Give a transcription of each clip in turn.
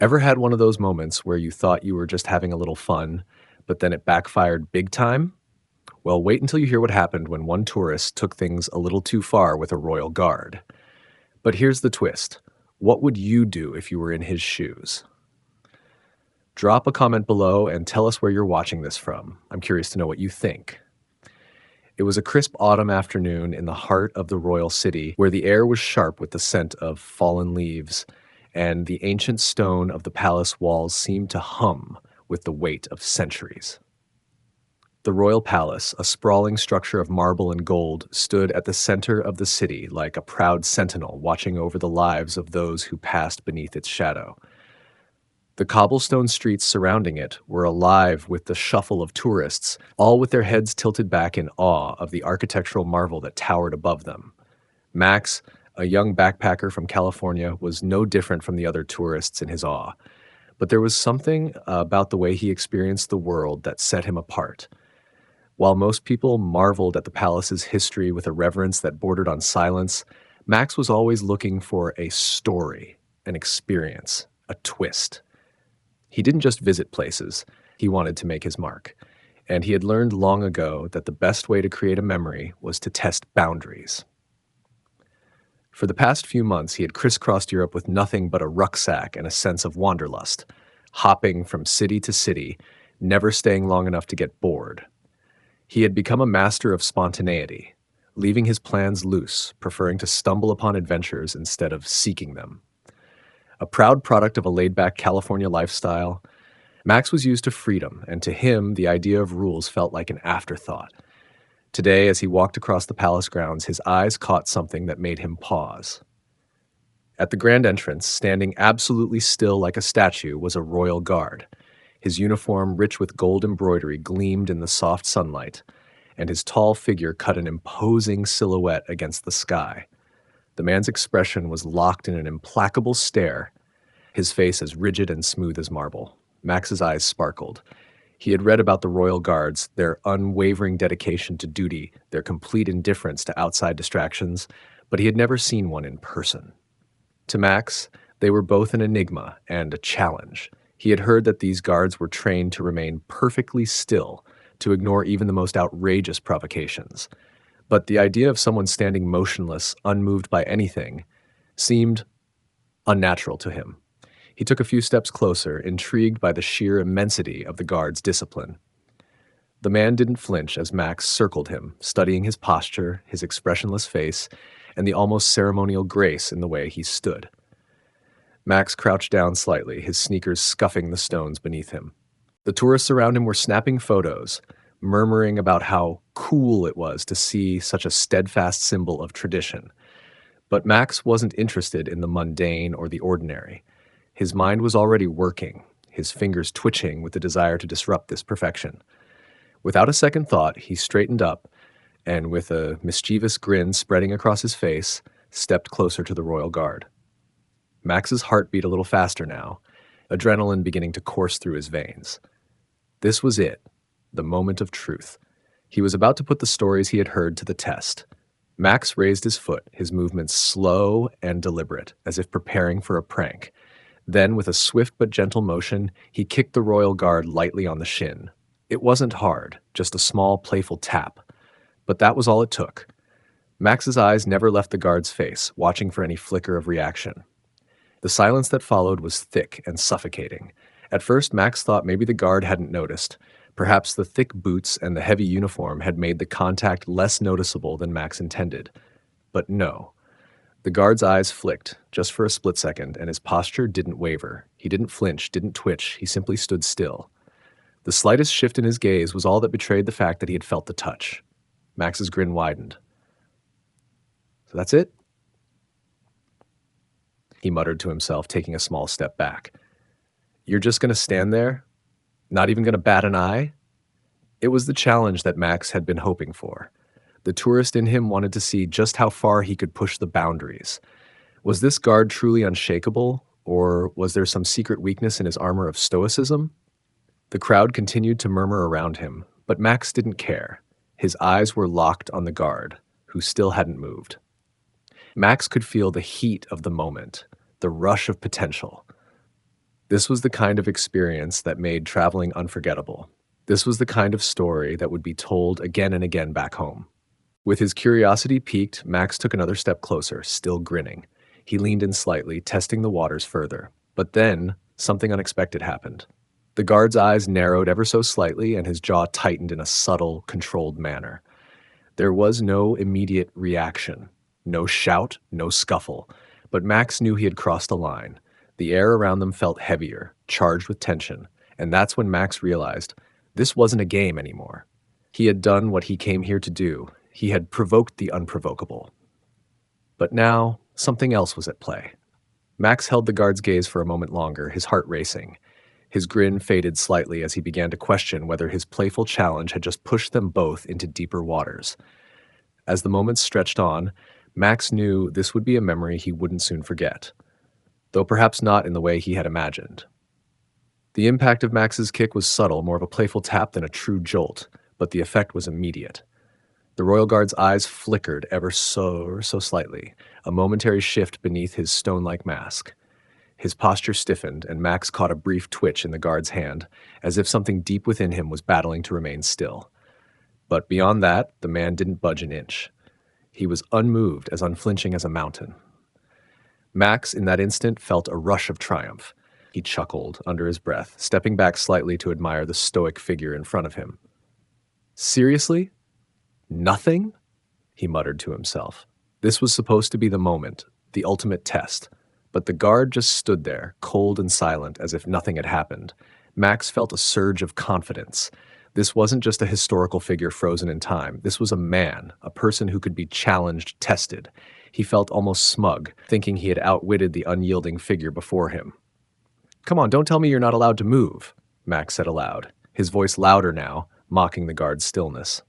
Ever had one of those moments where you thought you were just having a little fun, but then it backfired big time? Well, wait until you hear what happened when one tourist took things a little too far with a royal guard. But here's the twist. What would you do if you were in his shoes? Drop a comment below and tell us where you're watching this from. I'm curious to know what you think. It was a crisp autumn afternoon in the heart of the royal city where the air was sharp with the scent of fallen leaves, and the ancient stone of the palace walls seemed to hum with the weight of centuries. The royal palace, a sprawling structure of marble and gold, stood at the center of the city like a proud sentinel watching over the lives of those who passed beneath its shadow. The cobblestone streets surrounding it were alive with the shuffle of tourists, all with their heads tilted back in awe of the architectural marvel that towered above them. Max, a young backpacker from California, was no different from the other tourists in his awe. But there was something about the way he experienced the world that set him apart. While most people marveled at the palace's history with a reverence that bordered on silence, Max was always looking for a story, an experience, a twist. He didn't just visit places, he wanted to make his mark. And he had learned long ago that the best way to create a memory was to test boundaries. For the past few months, he had crisscrossed Europe with nothing but a rucksack and a sense of wanderlust, hopping from city to city, never staying long enough to get bored. He had become a master of spontaneity, leaving his plans loose, preferring to stumble upon adventures instead of seeking them. A proud product of a laid-back California lifestyle, Max was used to freedom, and to him, the idea of rules felt like an afterthought. Today, as he walked across the palace grounds, his eyes caught something that made him pause. At the grand entrance, standing absolutely still like a statue, was a royal guard. His uniform, rich with gold embroidery, gleamed in the soft sunlight, and his tall figure cut an imposing silhouette against the sky. The man's expression was locked in an implacable stare, his face as rigid and smooth as marble. Max's eyes sparkled. He had read about the royal guards, their unwavering dedication to duty, their complete indifference to outside distractions, but he had never seen one in person. To Max, they were both an enigma and a challenge. He had heard that these guards were trained to remain perfectly still, to ignore even the most outrageous provocations. But the idea of someone standing motionless, unmoved by anything, seemed unnatural to him. He took a few steps closer, intrigued by the sheer immensity of the guard's discipline. The man didn't flinch as Max circled him, studying his posture, his expressionless face, and the almost ceremonial grace in the way he stood. Max crouched down slightly, his sneakers scuffing the stones beneath him. The tourists around him were snapping photos, murmuring about how cool it was to see such a steadfast symbol of tradition. But Max wasn't interested in the mundane or the ordinary. His mind was already working, his fingers twitching with the desire to disrupt this perfection. Without a second thought, he straightened up and, with a mischievous grin spreading across his face, stepped closer to the royal guard. Max's heart beat a little faster now, adrenaline beginning to course through his veins. This was it, the moment of truth. He was about to put the stories he had heard to the test. Max raised his foot, his movements slow and deliberate, as if preparing for a prank. Then, with a swift but gentle motion, he kicked the royal guard lightly on the shin. It wasn't hard, just a small, playful tap. But that was all it took. Max's eyes never left the guard's face, watching for any flicker of reaction. The silence that followed was thick and suffocating. At first, Max thought maybe the guard hadn't noticed. Perhaps the thick boots and the heavy uniform had made the contact less noticeable than Max intended. But no. The guard's eyes flicked, just for a split second, and his posture didn't waver. He didn't flinch, didn't twitch, he simply stood still. The slightest shift in his gaze was all that betrayed the fact that he had felt the touch. Max's grin widened. "So that's it?" he muttered to himself, taking a small step back. "You're just going to stand there? Not even going to bat an eye?" It was the challenge that Max had been hoping for. The tourist in him wanted to see just how far he could push the boundaries. Was this guard truly unshakable, or was there some secret weakness in his armor of stoicism? The crowd continued to murmur around him, but Max didn't care. His eyes were locked on the guard, who still hadn't moved. Max could feel the heat of the moment, the rush of potential. This was the kind of experience that made traveling unforgettable. This was the kind of story that would be told again and again back home. With his curiosity piqued, Max took another step closer, still grinning. He leaned in slightly, testing the waters further. But then, something unexpected happened. The guard's eyes narrowed ever so slightly, and his jaw tightened in a subtle, controlled manner. There was no immediate reaction. No shout, no scuffle. But Max knew he had crossed a line. The air around them felt heavier, charged with tension, and that's when Max realized this wasn't a game anymore. He had done what he came here to do. He had provoked the unprovocable. But now, something else was at play. Max held the guard's gaze for a moment longer, his heart racing. His grin faded slightly as he began to question whether his playful challenge had just pushed them both into deeper waters. As the moments stretched on, Max knew this would be a memory he wouldn't soon forget, though perhaps not in the way he had imagined. The impact of Max's kick was subtle, more of a playful tap than a true jolt, but the effect was immediate. The royal guard's eyes flickered ever so slightly, a momentary shift beneath his stone-like mask. His posture stiffened, and Max caught a brief twitch in the guard's hand, as if something deep within him was battling to remain still. But beyond that, the man didn't budge an inch. He was unmoved, as unflinching as a mountain. Max, in that instant, felt a rush of triumph. He chuckled under his breath, stepping back slightly to admire the stoic figure in front of him. Seriously? Nothing? He muttered to himself. This was supposed to be the moment, the ultimate test. But the guard just stood there, cold and silent, as if nothing had happened. Max felt a surge of confidence. This wasn't just a historical figure frozen in time. This was a man, a person who could be challenged, tested. He felt almost smug, thinking he had outwitted the unyielding figure before him. "Come on, don't tell me you're not allowed to move," Max said aloud, his voice louder now, mocking the guard's stillness.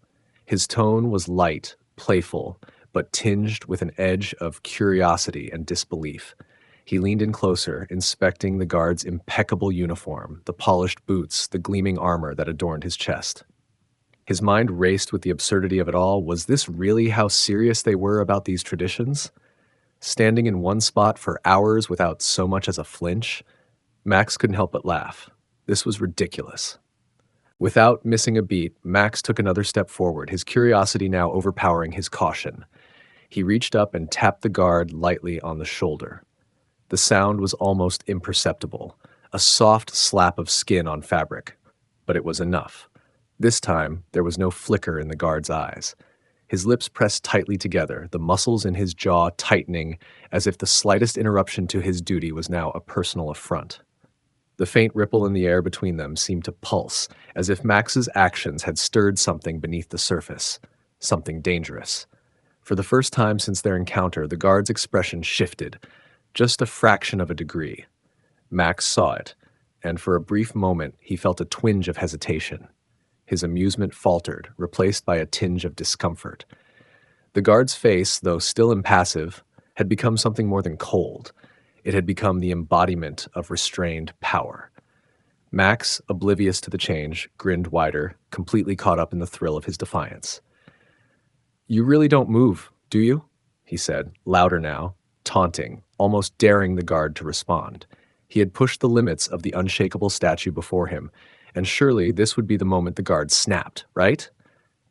His tone was light, playful, but tinged with an edge of curiosity and disbelief. He leaned in closer, inspecting the guard's impeccable uniform, the polished boots, the gleaming armor that adorned his chest. His mind raced with the absurdity of it all. Was this really how serious they were about these traditions? Standing in one spot for hours without so much as a flinch? Max couldn't help but laugh. This was ridiculous. Without missing a beat, Max took another step forward, his curiosity now overpowering his caution. He reached up and tapped the guard lightly on the shoulder. The sound was almost imperceptible, a soft slap of skin on fabric, but it was enough. This time, there was no flicker in the guard's eyes. His lips pressed tightly together, the muscles in his jaw tightening as if the slightest interruption to his duty was now a personal affront. The faint ripple in the air between them seemed to pulse, as if Max's actions had stirred something beneath the surface, something dangerous. For the first time since their encounter, the guard's expression shifted, just a fraction of a degree. Max saw it, and for a brief moment he felt a twinge of hesitation. His amusement faltered, replaced by a tinge of discomfort. The guard's face, though still impassive, had become something more than cold. It had become the embodiment of restrained power. Max, oblivious to the change, grinned wider, completely caught up in the thrill of his defiance. "You really don't move, do you?" he said, louder now, taunting, almost daring the guard to respond. He had pushed the limits of the unshakable statue before him, and surely this would be the moment the guard snapped, right?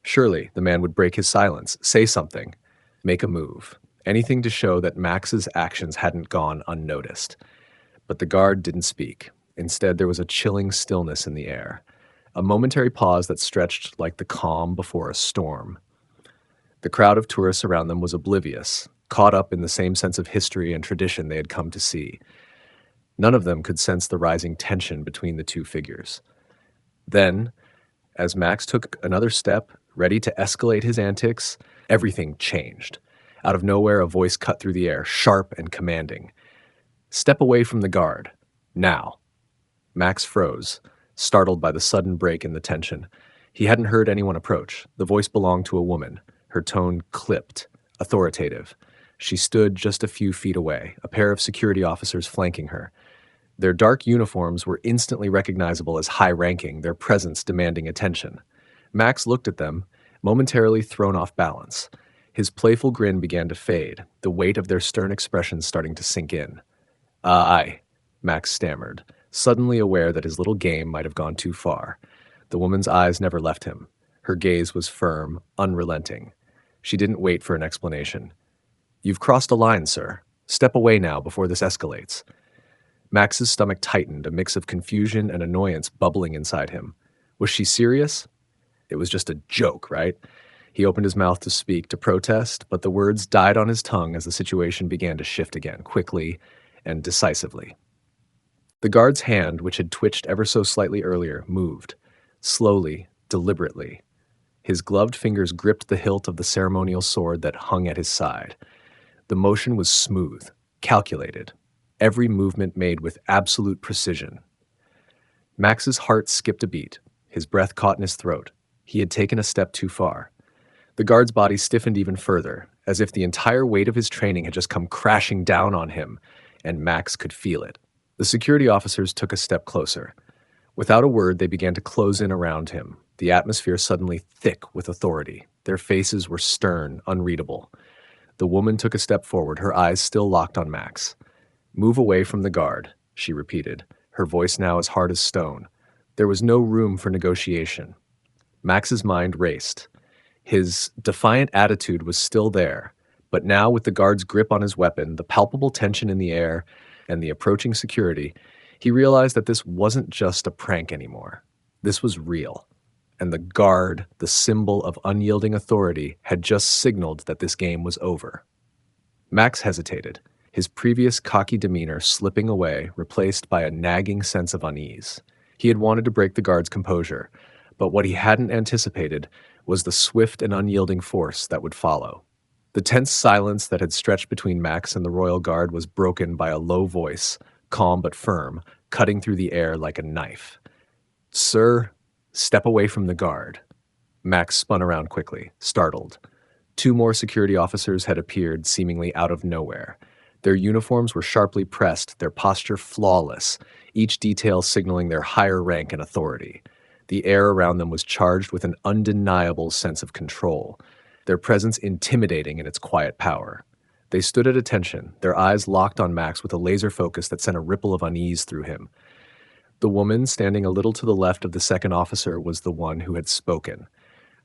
Surely the man would break his silence, say something, make a move. Anything to show that Max's actions hadn't gone unnoticed. But the guard didn't speak. Instead, there was a chilling stillness in the air, a momentary pause that stretched like the calm before a storm. The crowd of tourists around them was oblivious, caught up in the same sense of history and tradition they had come to see. None of them could sense the rising tension between the two figures. Then, as Max took another step, ready to escalate his antics, everything changed. Out of nowhere, a voice cut through the air, sharp and commanding. "Step away from the guard. Now." Max froze, startled by the sudden break in the tension. He hadn't heard anyone approach. The voice belonged to a woman, her tone clipped, authoritative. She stood just a few feet away, a pair of security officers flanking her. Their dark uniforms were instantly recognizable as high-ranking, their presence demanding attention. Max looked at them, momentarily thrown off balance. His playful grin began to fade, the weight of their stern expressions starting to sink in. Aye," Max stammered, suddenly aware that his little game might have gone too far. The woman's eyes never left him. Her gaze was firm, unrelenting. She didn't wait for an explanation. "You've crossed a line, sir. Step away now before this escalates." Max's stomach tightened, a mix of confusion and annoyance bubbling inside him. Was she serious? It was just a joke, right? He opened his mouth to speak, to protest, but the words died on his tongue as the situation began to shift again, quickly and decisively. The guard's hand, which had twitched ever so slightly earlier, moved, slowly, deliberately. His gloved fingers gripped the hilt of the ceremonial sword that hung at his side. The motion was smooth, calculated, every movement made with absolute precision. Max's heart skipped a beat. His breath caught in his throat. He had taken a step too far. The guard's body stiffened even further, as if the entire weight of his training had just come crashing down on him, and Max could feel it. The security officers took a step closer. Without a word, they began to close in around him, the atmosphere suddenly thick with authority. Their faces were stern, unreadable. The woman took a step forward, her eyes still locked on Max. "Move away from the guard," she repeated, her voice now as hard as stone. There was no room for negotiation. Max's mind raced. His defiant attitude was still there, but now with the guard's grip on his weapon, the palpable tension in the air, and the approaching security, he realized that this wasn't just a prank anymore. This was real. And the guard, the symbol of unyielding authority, had just signaled that this game was over. Max hesitated, his previous cocky demeanor slipping away, replaced by a nagging sense of unease. He had wanted to break the guard's composure, but what he hadn't anticipated was the swift and unyielding force that would follow. The tense silence that had stretched between Max and the royal guard was broken by a low voice, calm but firm, cutting through the air like a knife. "Sir, step away from the guard." Max spun around quickly, startled. Two more security officers had appeared, seemingly out of nowhere. Their uniforms were sharply pressed, their posture flawless, each detail signaling their higher rank and authority. The air around them was charged with an undeniable sense of control, their presence intimidating in its quiet power. They stood at attention, their eyes locked on Max with a laser focus that sent a ripple of unease through him. The woman standing a little to the left of the second officer was the one who had spoken.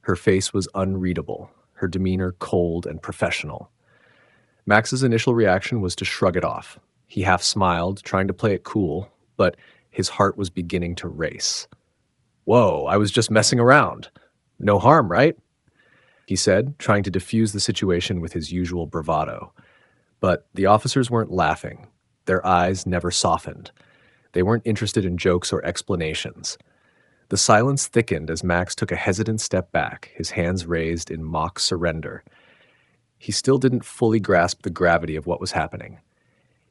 Her face was unreadable, her demeanor cold and professional. Max's initial reaction was to shrug it off. He half smiled, trying to play it cool, but his heart was beginning to race. "Whoa, I was just messing around. No harm, right?" he said, trying to diffuse the situation with his usual bravado. But the officers weren't laughing. Their eyes never softened. They weren't interested in jokes or explanations. The silence thickened as Max took a hesitant step back, his hands raised in mock surrender. He still didn't fully grasp the gravity of what was happening.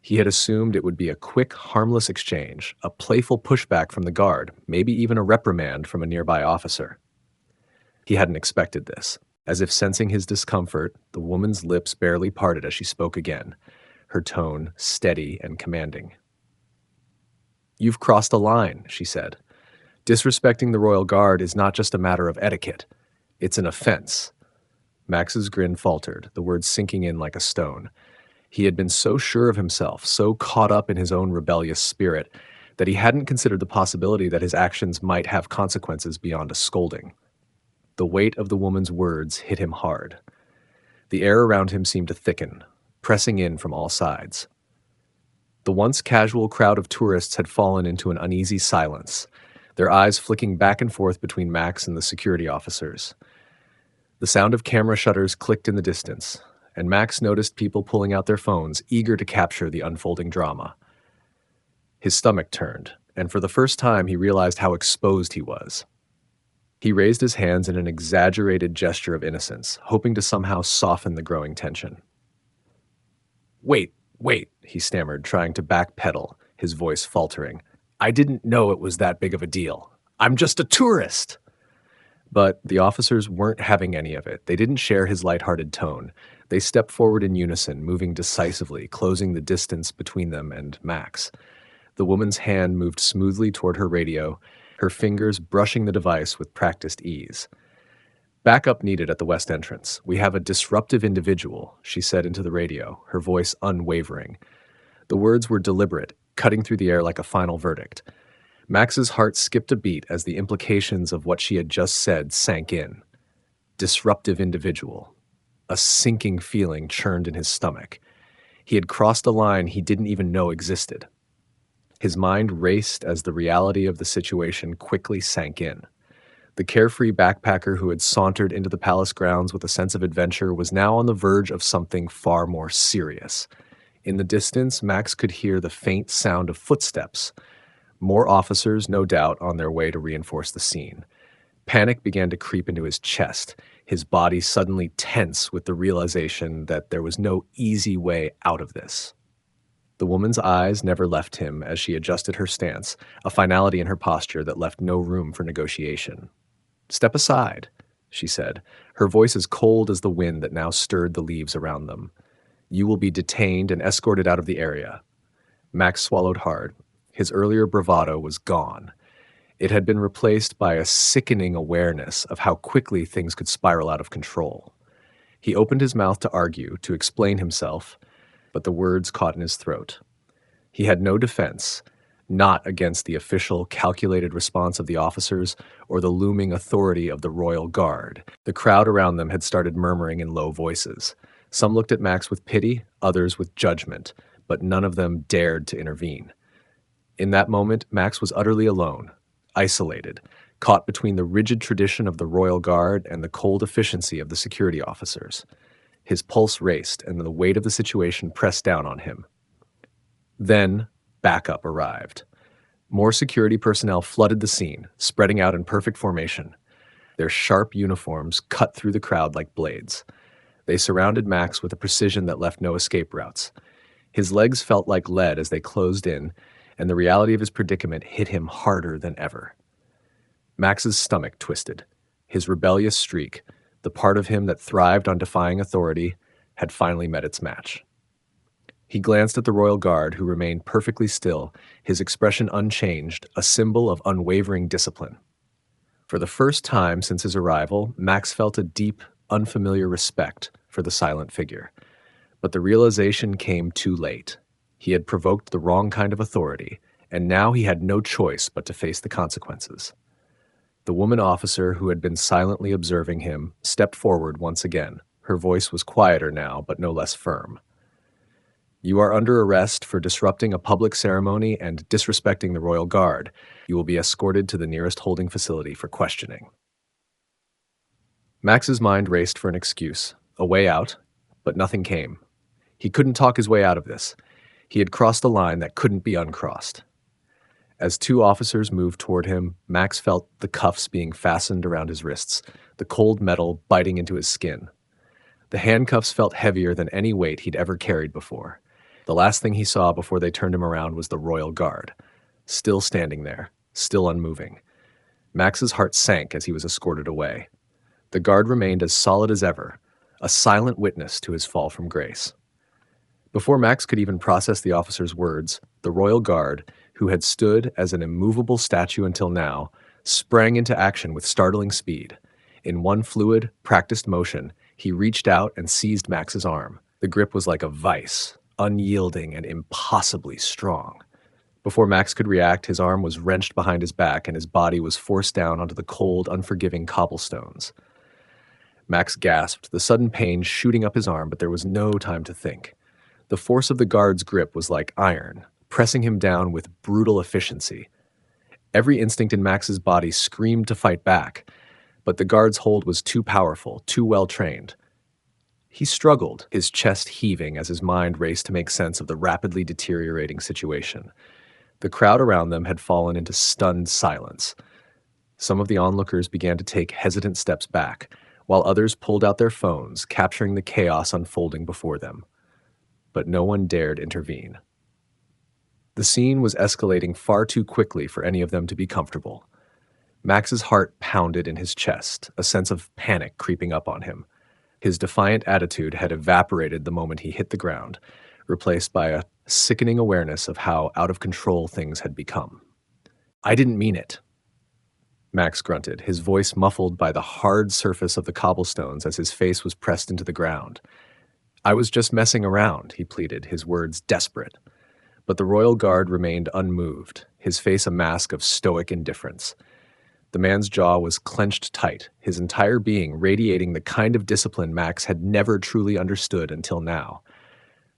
He had assumed it would be a quick, harmless exchange, a playful pushback from the guard, maybe even a reprimand from a nearby officer. He hadn't expected this. As if sensing his discomfort, the woman's lips barely parted as she spoke again, her tone steady and commanding. "You've crossed a line," she said. "Disrespecting the royal guard is not just a matter of etiquette. It's an offense." Max's grin faltered, the words sinking in like a stone. He had been so sure of himself, so caught up in his own rebellious spirit, that he hadn't considered the possibility that his actions might have consequences beyond a scolding. The weight of the woman's words hit him hard. The air around him seemed to thicken, pressing in from all sides. The once casual crowd of tourists had fallen into an uneasy silence, their eyes flicking back and forth between Max and the security officers. The sound of camera shutters clicked in the distance, and Max noticed people pulling out their phones, eager to capture the unfolding drama. His stomach turned, and for the first time he realized how exposed he was. He raised his hands in an exaggerated gesture of innocence, hoping to somehow soften the growing tension. Wait, he stammered, trying to backpedal, his voice faltering. "I didn't know it was that big of a deal. I'm just a tourist." But the officers weren't having any of it. They didn't share his lighthearted tone. They stepped forward in unison, moving decisively, closing the distance between them and Max. The woman's hand moved smoothly toward her radio, her fingers brushing the device with practiced ease. "Backup needed at the west entrance. We have a disruptive individual," she said into the radio, her voice unwavering. The words were deliberate, cutting through the air like a final verdict. Max's heart skipped a beat as the implications of what she had just said sank in. Disruptive individual. A sinking feeling churned in his stomach. He had crossed a line he didn't even know existed. His mind raced as the reality of the situation quickly sank in. The carefree backpacker who had sauntered into the palace grounds with a sense of adventure was now on the verge of something far more serious. In the distance, Max could hear the faint sound of footsteps. More officers, no doubt, on their way to reinforce the scene. Panic began to creep into his chest, his body suddenly tense with the realization that there was no easy way out of this. The woman's eyes never left him as she adjusted her stance, a finality in her posture that left no room for negotiation. "Step aside," she said, her voice as cold as the wind that now stirred the leaves around them. "You will be detained and escorted out of the area." Max swallowed hard. His earlier bravado was gone. It had been replaced by a sickening awareness of how quickly things could spiral out of control. He opened his mouth to argue, to explain himself, but the words caught in his throat. He had no defense, not against the official, calculated response of the officers or the looming authority of the royal guard. The crowd around them had started murmuring in low voices. Some looked at Max with pity, others with judgment, but none of them dared to intervene. In that moment, Max was utterly alone, isolated, caught between the rigid tradition of the royal guard and the cold efficiency of the security officers. His pulse raced, and the weight of the situation pressed down on him. Then, backup arrived. More security personnel flooded the scene, spreading out in perfect formation. Their sharp uniforms cut through the crowd like blades. They surrounded Max with a precision that left no escape routes. His legs felt like lead as they closed in, and the reality of his predicament hit him harder than ever. Max's stomach twisted. His rebellious streak, the part of him that thrived on defying authority, had finally met its match. He glanced at the royal guard, who remained perfectly still, his expression unchanged, a symbol of unwavering discipline. For the first time since his arrival, Max felt a deep, unfamiliar respect for the silent figure. But the realization came too late. He had provoked the wrong kind of authority, and now he had no choice but to face the consequences. The woman officer who had been silently observing him stepped forward once again. Her voice was quieter now, but no less firm. "You are under arrest for disrupting a public ceremony and disrespecting the royal guard. You will be escorted to the nearest holding facility for questioning." Max's mind raced for an excuse, a way out, but nothing came. He couldn't talk his way out of this. He had crossed a line that couldn't be uncrossed. As two officers moved toward him, Max felt the cuffs being fastened around his wrists, the cold metal biting into his skin. The handcuffs felt heavier than any weight he'd ever carried before. The last thing he saw before they turned him around was the royal guard, still standing there, still unmoving. Max's heart sank as he was escorted away. The guard remained as solid as ever, a silent witness to his fall from grace. Before Max could even process the officer's words, the royal guard, who had stood as an immovable statue until now, sprang into action with startling speed. In one fluid, practiced motion, he reached out and seized Max's arm. The grip was like a vice, unyielding and impossibly strong. Before Max could react, his arm was wrenched behind his back and his body was forced down onto the cold, unforgiving cobblestones. Max gasped, the sudden pain shooting up his arm, but there was no time to think. The force of the guard's grip was like iron, pressing him down with brutal efficiency. Every instinct in Max's body screamed to fight back, but the guard's hold was too powerful, too well trained. He struggled, his chest heaving as his mind raced to make sense of the rapidly deteriorating situation. The crowd around them had fallen into stunned silence. Some of the onlookers began to take hesitant steps back, while others pulled out their phones, capturing the chaos unfolding before them. But no one dared intervene. The scene was escalating far too quickly for any of them to be comfortable. Max's heart pounded in his chest, a sense of panic creeping up on him. His defiant attitude had evaporated the moment he hit the ground, replaced by a sickening awareness of how out of control things had become. "I didn't mean it," Max grunted, his voice muffled by the hard surface of the cobblestones as his face was pressed into the ground. "I was just messing around," he pleaded, his words desperate. But the royal guard remained unmoved, his face a mask of stoic indifference. The man's jaw was clenched tight, his entire being radiating the kind of discipline Max had never truly understood until now.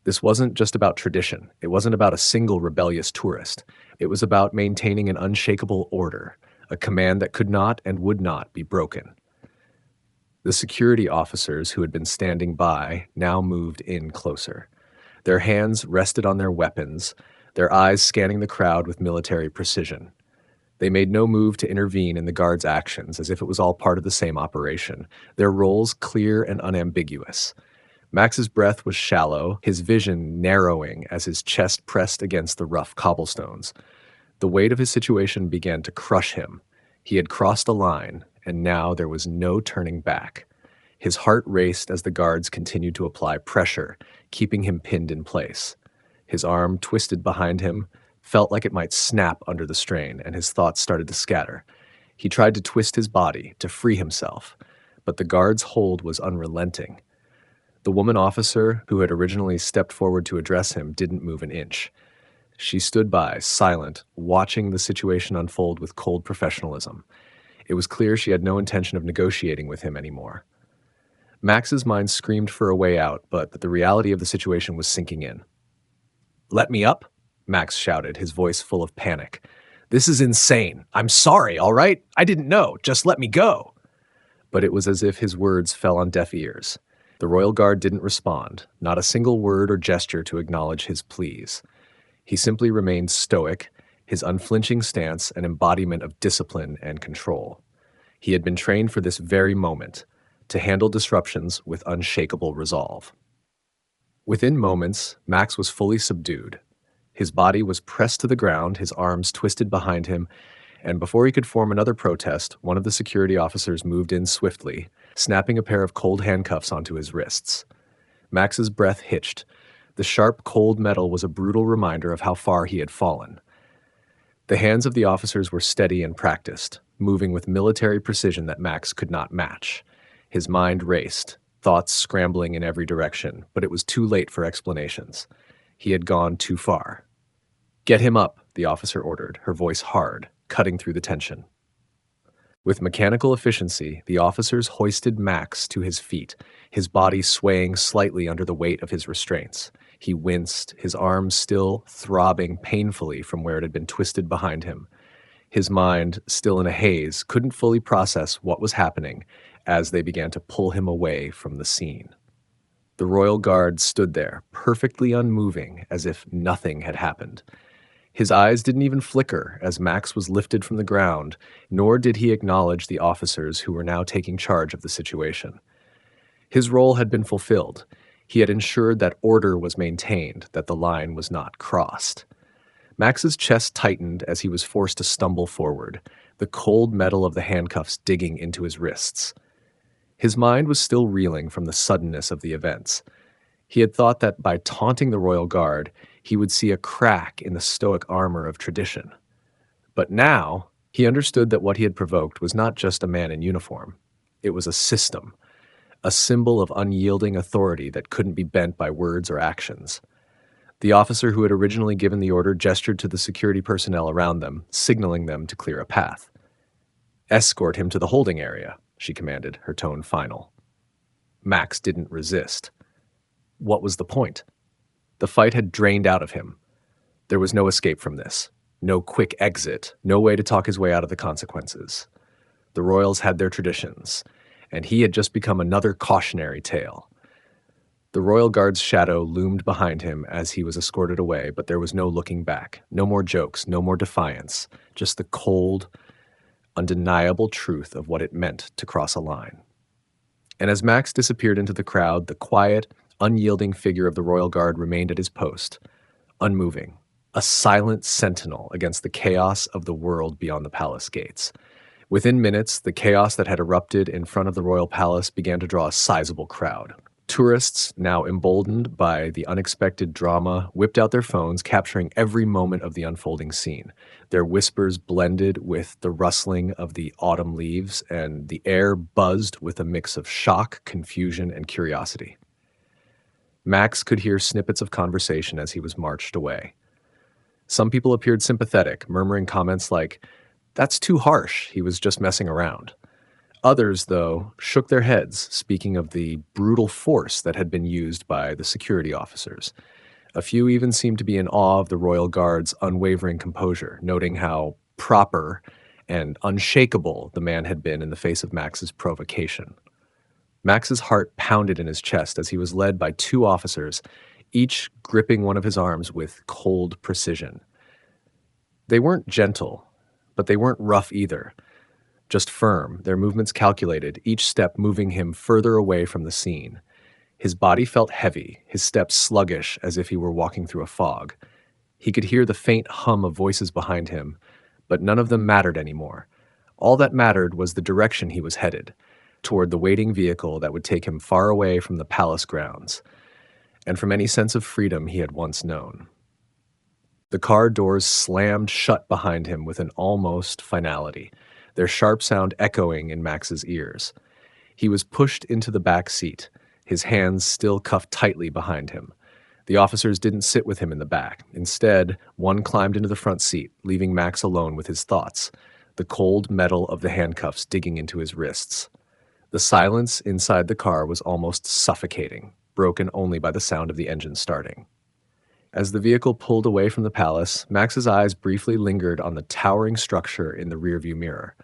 This wasn't just about tradition. It wasn't about a single rebellious tourist. It was about maintaining an unshakable order, a command that could not and would not be broken. The security officers who had been standing by now moved in closer. Their hands rested on their weapons, their eyes scanning the crowd with military precision. They made no move to intervene in the guards' actions as if it was all part of the same operation, their roles clear and unambiguous. Max's breath was shallow, his vision narrowing as his chest pressed against the rough cobblestones. The weight of his situation began to crush him. He had crossed a line, and now there was no turning back. His heart raced as the guards continued to apply pressure, keeping him pinned in place. His arm, twisted behind him, felt like it might snap under the strain, and his thoughts started to scatter. He tried to twist his body, to free himself, but the guard's hold was unrelenting. The woman officer who had originally stepped forward to address him didn't move an inch. She stood by, silent, watching the situation unfold with cold professionalism. It was clear she had no intention of negotiating with him anymore. Max's mind screamed for a way out, but the reality of the situation was sinking in. "Let me up," Max shouted, his voice full of panic. "This is insane. I'm sorry, all right? I didn't know. Just let me go." But it was as if his words fell on deaf ears. The royal guard didn't respond, not a single word or gesture to acknowledge his pleas. He simply remained stoic, his unflinching stance an embodiment of discipline and control. He had been trained for this very moment, to handle disruptions with unshakable resolve. Within moments, Max was fully subdued. His body was pressed to the ground, his arms twisted behind him, and before he could form another protest, one of the security officers moved in swiftly, snapping a pair of cold handcuffs onto his wrists. Max's breath hitched. The sharp, cold metal was a brutal reminder of how far he had fallen. The hands of the officers were steady and practiced, moving with military precision that Max could not match. His mind raced, thoughts scrambling in every direction, but it was too late for explanations. He had gone too far. "Get him up," the officer ordered, her voice hard, cutting through the tension. With mechanical efficiency, the officers hoisted Max to his feet, his body swaying slightly under the weight of his restraints. He winced, his arms still throbbing painfully from where it had been twisted behind him. His mind, still in a haze, couldn't fully process what was happening as they began to pull him away from the scene. The royal guard stood there, perfectly unmoving, as if nothing had happened. His eyes didn't even flicker as Max was lifted from the ground, nor did he acknowledge the officers who were now taking charge of the situation. His role had been fulfilled. He had ensured that order was maintained, that the line was not crossed. Max's chest tightened as he was forced to stumble forward, the cold metal of the handcuffs digging into his wrists. His mind was still reeling from the suddenness of the events. He had thought that by taunting the royal guard, he would see a crack in the stoic armor of tradition. But now, he understood that what he had provoked was not just a man in uniform. It was a system, a symbol of unyielding authority that couldn't be bent by words or actions. The officer who had originally given the order gestured to the security personnel around them, signaling them to clear a path. "Escort him to the holding area," she commanded, her tone final. Max didn't resist. What was the point? The fight had drained out of him. There was no escape from this, no quick exit, no way to talk his way out of the consequences. The royals had their traditions, and he had just become another cautionary tale. The royal guard's shadow loomed behind him as he was escorted away, but there was no looking back, no more jokes, no more defiance, just the cold, undeniable truth of what it meant to cross a line. And as Max disappeared into the crowd, the quiet, unyielding figure of the royal guard remained at his post, unmoving, a silent sentinel against the chaos of the world beyond the palace gates. Within minutes, the chaos that had erupted in front of the royal palace began to draw a sizable crowd. Tourists, now emboldened by the unexpected drama, whipped out their phones, capturing every moment of the unfolding scene. Their whispers blended with the rustling of the autumn leaves, and the air buzzed with a mix of shock, confusion, and curiosity. Max could hear snippets of conversation as he was marched away. Some people appeared sympathetic, murmuring comments like, "That's too harsh, he was just messing around." Others, though, shook their heads, speaking of the brutal force that had been used by the security officers. A few even seemed to be in awe of the Royal Guard's unwavering composure, noting how proper and unshakable the man had been in the face of Max's provocation. Max's heart pounded in his chest as he was led by two officers, each gripping one of his arms with cold precision. They weren't gentle, but they weren't rough either, just firm, their movements calculated, each step moving him further away from the scene. His body felt heavy, his steps sluggish as if he were walking through a fog. He could hear the faint hum of voices behind him, but none of them mattered anymore. All that mattered was the direction he was headed, toward the waiting vehicle that would take him far away from the palace grounds, and from any sense of freedom he had once known. The car doors slammed shut behind him with an almost finality, their sharp sound echoing in Max's ears. He was pushed into the back seat, his hands still cuffed tightly behind him. The officers didn't sit with him in the back. Instead, one climbed into the front seat, leaving Max alone with his thoughts, the cold metal of the handcuffs digging into his wrists. The silence inside the car was almost suffocating, broken only by the sound of the engine starting. As the vehicle pulled away from the palace, Max's eyes briefly lingered on the towering structure in the rearview mirror.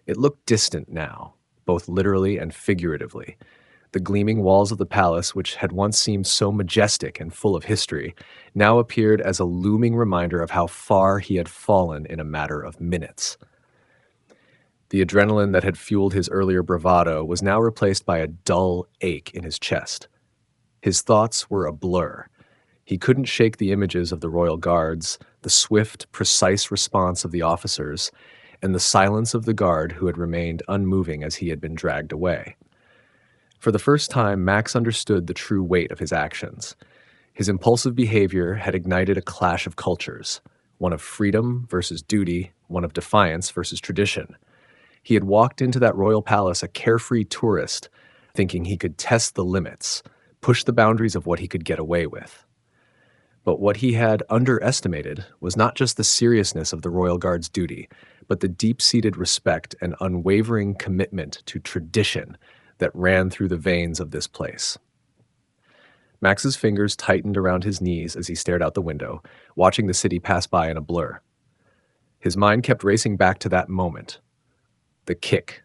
It looked distant now, both literally and figuratively. The gleaming walls of the palace, which had once seemed so majestic and full of history, now appeared as a looming reminder of how far he had fallen in a matter of minutes. The adrenaline that had fueled his earlier bravado was now replaced by a dull ache in his chest. His thoughts were a blur. He couldn't shake the images of the royal guards, the swift, precise response of the officers, and the silence of the guard who had remained unmoving as he had been dragged away. For the first time, Max understood the true weight of his actions. His impulsive behavior had ignited a clash of cultures, one of freedom versus duty, one of defiance versus tradition. He had walked into that royal palace a carefree tourist, thinking he could test the limits, push the boundaries of what he could get away with. But what he had underestimated was not just the seriousness of the Royal Guard's duty, but the deep-seated respect and unwavering commitment to tradition that ran through the veins of this place. Max's fingers tightened around his knees as he stared out the window, watching the city pass by in a blur. His mind kept racing back to that moment. The kick,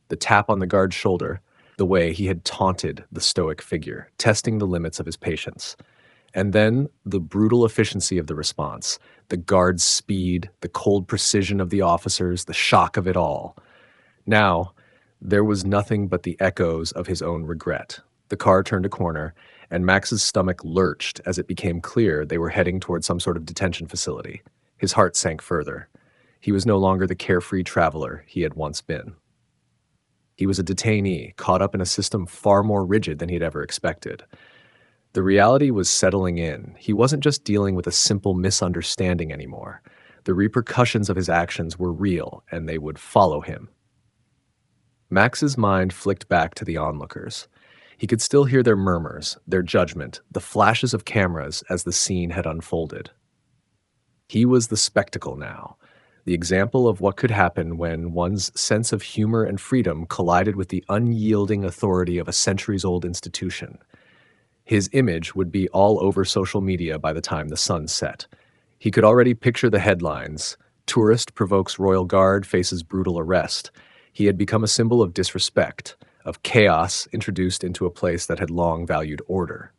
the tap on the guard's shoulder, the way he had taunted the stoic figure, testing the limits of his patience. And then the brutal efficiency of the response, the guard's speed, the cold precision of the officers, the shock of it all. Now, there was nothing but the echoes of his own regret. The car turned a corner, and Max's stomach lurched as it became clear they were heading toward some sort of detention facility. His heart sank further. He was no longer the carefree traveler he had once been. He was a detainee, caught up in a system far more rigid than he had ever expected. The reality was settling in. He wasn't just dealing with a simple misunderstanding anymore. The repercussions of his actions were real, and they would follow him. Max's mind flicked back to the onlookers. He could still hear their murmurs, their judgment, the flashes of cameras as the scene had unfolded. He was the spectacle now, the example of what could happen when one's sense of humor and freedom collided with the unyielding authority of a centuries-old institution. His image would be all over social media by the time the sun set. He could already picture the headlines: "Tourist provokes Royal Guard, faces brutal arrest." He had become a symbol of disrespect, of chaos introduced into a place that had long valued order.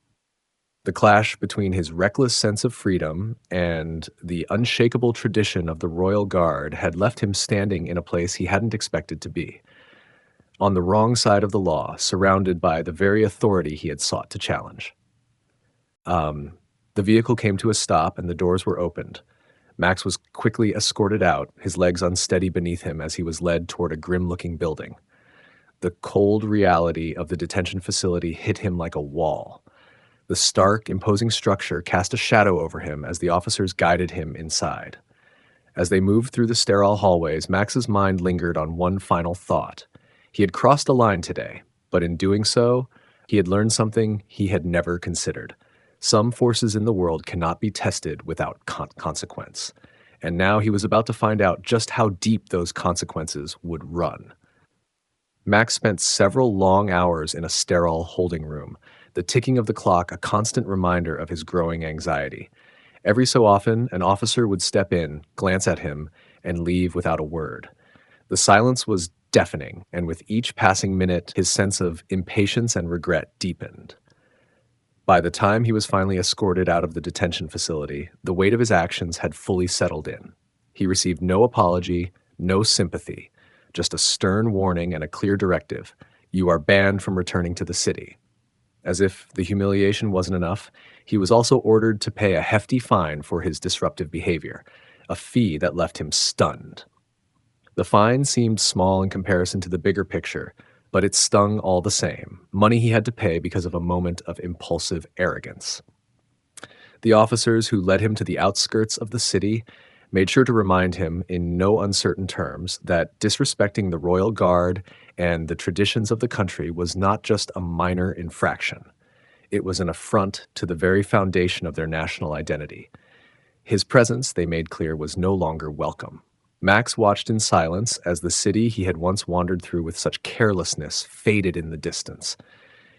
The clash between his reckless sense of freedom and the unshakable tradition of the Royal Guard had left him standing in a place he hadn't expected to be. On the wrong side of the law, surrounded by the very authority he had sought to challenge. The vehicle came to a stop and the doors were opened. Max was quickly escorted out, his legs unsteady beneath him as he was led toward a grim-looking building. The cold reality of the detention facility hit him like a wall. The stark, imposing structure cast a shadow over him as the officers guided him inside. As they moved through the sterile hallways, Max's mind lingered on one final thought. He had crossed a line today, but in doing so, he had learned something he had never considered. Some forces in the world cannot be tested without consequence. And now he was about to find out just how deep those consequences would run. Max spent several long hours in a sterile holding room, the ticking of the clock a constant reminder of his growing anxiety. Every so often, an officer would step in, glance at him, and leave without a word. The silence was deafening, and with each passing minute, his sense of impatience and regret deepened. By the time he was finally escorted out of the detention facility, the weight of his actions had fully settled in. He received no apology, no sympathy, just a stern warning and a clear directive: you are banned from returning to the city. As if the humiliation wasn't enough, he was also ordered to pay a hefty fine for his disruptive behavior, a fee that left him stunned. The fine seemed small in comparison to the bigger picture, but it stung all the same. Money he had to pay because of a moment of impulsive arrogance. The officers who led him to the outskirts of the city made sure to remind him in no uncertain terms that disrespecting the royal guard and the traditions of the country was not just a minor infraction. It was an affront to the very foundation of their national identity. His presence, they made clear, was no longer welcome. Max watched in silence as the city he had once wandered through with such carelessness faded in the distance.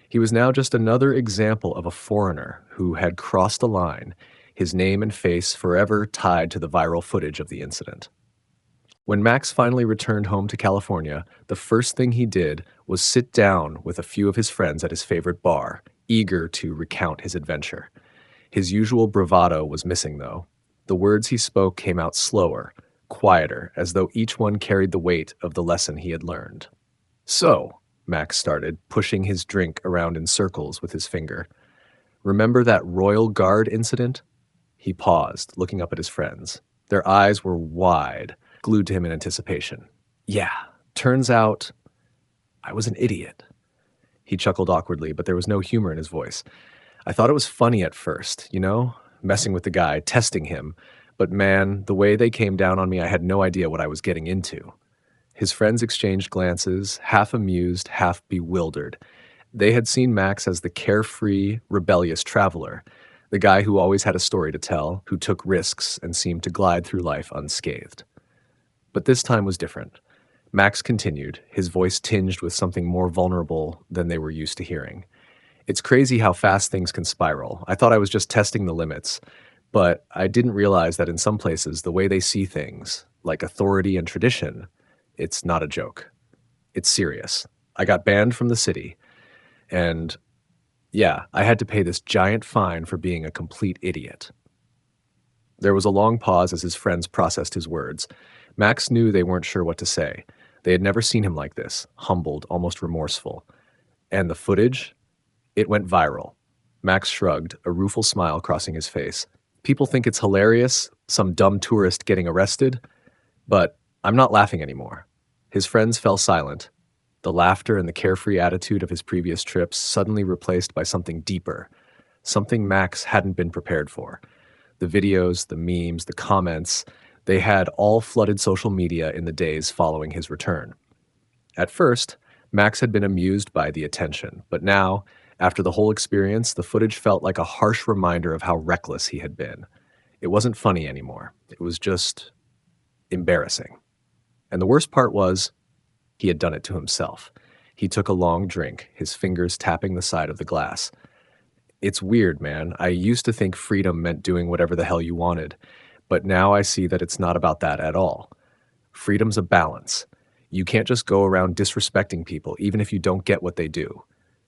He was now just another example of a foreigner who had crossed a line, his name and face forever tied to the viral footage of the incident. When Max finally returned home to California, the first thing he did was sit down with a few of his friends at his favorite bar, eager to recount his adventure. His usual bravado was missing, though. The words he spoke came out slower, quieter, as though each one carried the weight of the lesson he had learned. "So," Max started, pushing his drink around in circles with his finger. "Remember that Royal Guard incident?" He paused, looking up at his friends. Their eyes were wide, glued to him in anticipation. "Yeah, turns out I was an idiot." He chuckled awkwardly, but there was no humor in his voice. "I thought it was funny at first, messing with the guy, testing him. But man, the way they came down on me, I had no idea what I was getting into." His friends exchanged glances, half amused, half bewildered. They had seen Max as the carefree, rebellious traveler, the guy who always had a story to tell, who took risks and seemed to glide through life unscathed. But this time was different. Max continued, his voice tinged with something more vulnerable than they were used to hearing. "It's crazy how fast things can spiral. I thought I was just testing the limits, but I didn't realize that in some places, the way they see things, like authority and tradition, it's not a joke. It's serious. I got banned from the city, and yeah, I had to pay this giant fine for being a complete idiot." There was a long pause as his friends processed his words. Max knew they weren't sure what to say. They had never seen him like this, humbled, almost remorseful. And the footage? It went viral. Max shrugged, a rueful smile crossing his face. "People think it's hilarious, some dumb tourist getting arrested, but I'm not laughing anymore." His friends fell silent, the laughter and the carefree attitude of his previous trips suddenly replaced by something deeper, something Max hadn't been prepared for. The videos, the memes, the comments, they had all flooded social media in the days following his return. At first, Max had been amused by the attention, but now, after the whole experience, the footage felt like a harsh reminder of how reckless he had been. It wasn't funny anymore. It was just embarrassing. And the worst part was, he had done it to himself. He took a long drink, his fingers tapping the side of the glass. "It's weird, man. I used to think freedom meant doing whatever the hell you wanted, but now I see that it's not about that at all. Freedom's a balance. You can't just go around disrespecting people, even if you don't get what they do.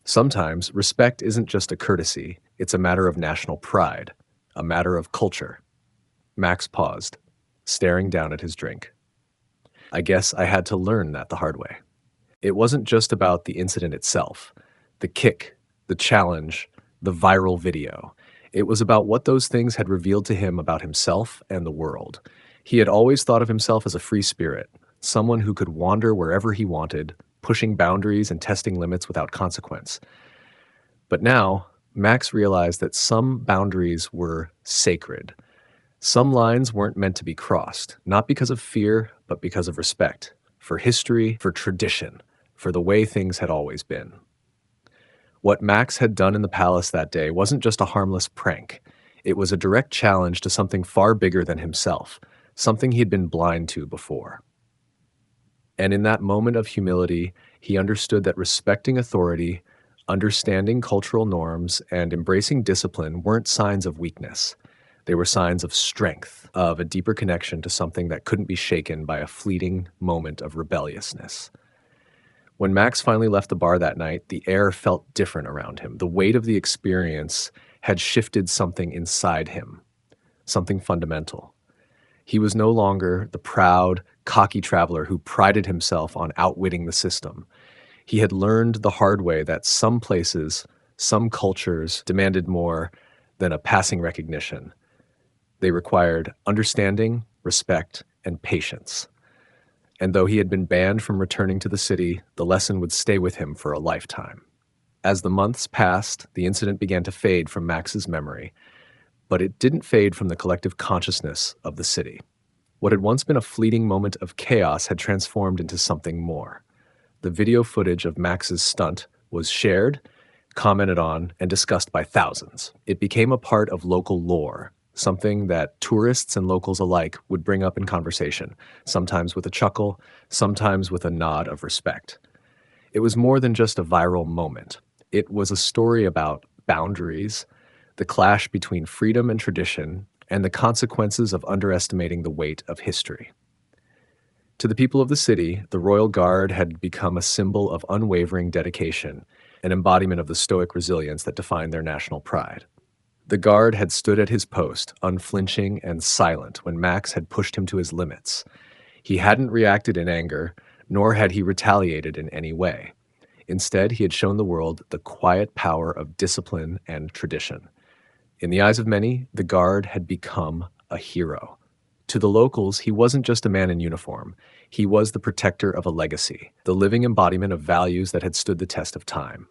Sometimes respect isn't just a courtesy, it's a matter of national pride, a matter of culture." Max paused, staring down at his drink. "I guess I had to learn that the hard way." It wasn't just about the incident itself, the kick, the challenge, the viral video. It was about what those things had revealed to him about himself and the world. He had always thought of himself as a free spirit, someone who could wander wherever he wanted, pushing boundaries and testing limits without consequence. But now, Max realized that some boundaries were sacred. Some lines weren't meant to be crossed, not because of fear, but because of respect, for history, for tradition, for the way things had always been. What Max had done in the palace that day wasn't just a harmless prank. It was a direct challenge to something far bigger than himself, something he had been blind to before. And in that moment of humility, he understood that respecting authority, understanding cultural norms, and embracing discipline weren't signs of weakness. They were signs of strength, of a deeper connection to something that couldn't be shaken by a fleeting moment of rebelliousness. When Max finally left the bar that night, the air felt different around him. The weight of the experience had shifted something inside him, something fundamental. He was no longer the proud, cocky traveler who prided himself on outwitting the system. He had learned the hard way that some places, some cultures demanded more than a passing recognition. They required understanding, respect, and patience. And though he had been banned from returning to the city, the lesson would stay with him for a lifetime. As the months passed, the incident began to fade from Max's memory, but it didn't fade from the collective consciousness of the city. What had once been a fleeting moment of chaos had transformed into something more. The video footage of Max's stunt was shared, commented on, and discussed by thousands. It became a part of local lore, something that tourists and locals alike would bring up in conversation, sometimes with a chuckle, sometimes with a nod of respect. It was more than just a viral moment. It was a story about boundaries, the clash between freedom and tradition, and the consequences of underestimating the weight of history. To the people of the city, the Royal Guard had become a symbol of unwavering dedication, an embodiment of the stoic resilience that defined their national pride. The guard had stood at his post, unflinching and silent, when Max had pushed him to his limits. He hadn't reacted in anger, nor had he retaliated in any way. Instead, he had shown the world the quiet power of discipline and tradition. In the eyes of many, the guard had become a hero. To the locals, he wasn't just a man in uniform. He was the protector of a legacy, the living embodiment of values that had stood the test of time.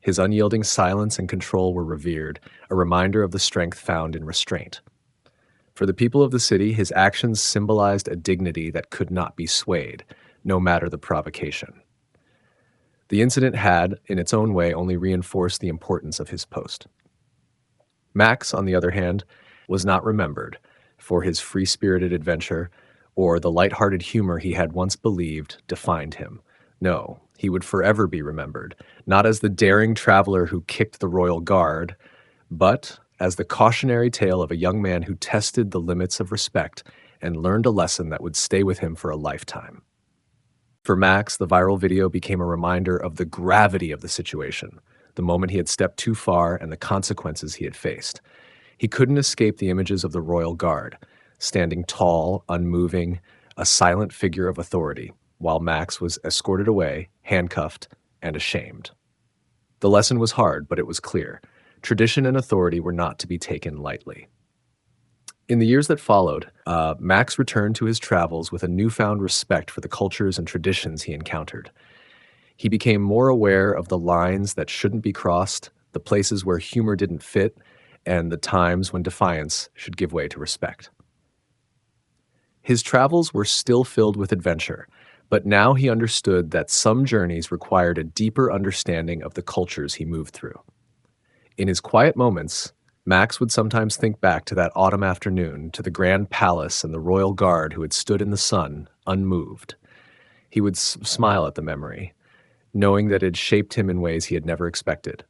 His unyielding silence and control were revered, a reminder of the strength found in restraint. For the people of the city, his actions symbolized a dignity that could not be swayed, no matter the provocation. The incident had, in its own way, only reinforced the importance of his post. Max, on the other hand, was not remembered for his free-spirited adventure or the light-hearted humor he had once believed defined him. No, he would forever be remembered, not as the daring traveler who kicked the royal guard, but as the cautionary tale of a young man who tested the limits of respect and learned a lesson that would stay with him for a lifetime. For Max, the viral video became a reminder of the gravity of the situation, the moment he had stepped too far and the consequences he had faced. He couldn't escape the images of the royal guard, standing tall, unmoving, a silent figure of authority, while Max was escorted away, handcuffed, and ashamed. The lesson was hard, but it was clear. Tradition and authority were not to be taken lightly. In the years that followed, Max returned to his travels with a newfound respect for the cultures and traditions he encountered. He became more aware of the lines that shouldn't be crossed, the places where humor didn't fit, and the times when defiance should give way to respect. His travels were still filled with adventure, but now he understood that some journeys required a deeper understanding of the cultures he moved through. In his quiet moments, Max would sometimes think back to that autumn afternoon, to the grand palace and the royal guard who had stood in the sun, unmoved. He would smile at the memory, knowing that it had shaped him in ways he had never expected.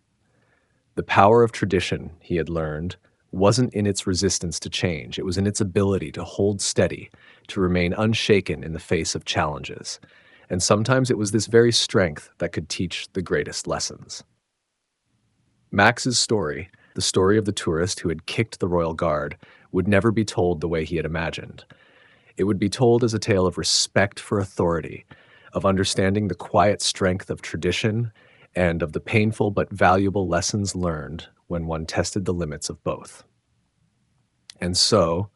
The power of tradition, he had learned, wasn't in its resistance to change. It was in its ability to hold steady, to remain unshaken in the face of challenges. And sometimes it was this very strength that could teach the greatest lessons. Max's story, the story of the tourist who had kicked the royal guard, would never be told the way he had imagined. It would be told as a tale of respect for authority, of understanding the quiet strength of tradition, and of the painful but valuable lessons learned when one tested the limits of both. And so,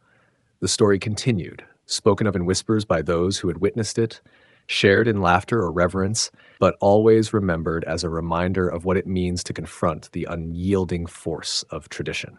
the story continued, spoken of in whispers by those who had witnessed it, shared in laughter or reverence, but always remembered as a reminder of what it means to confront the unyielding force of tradition.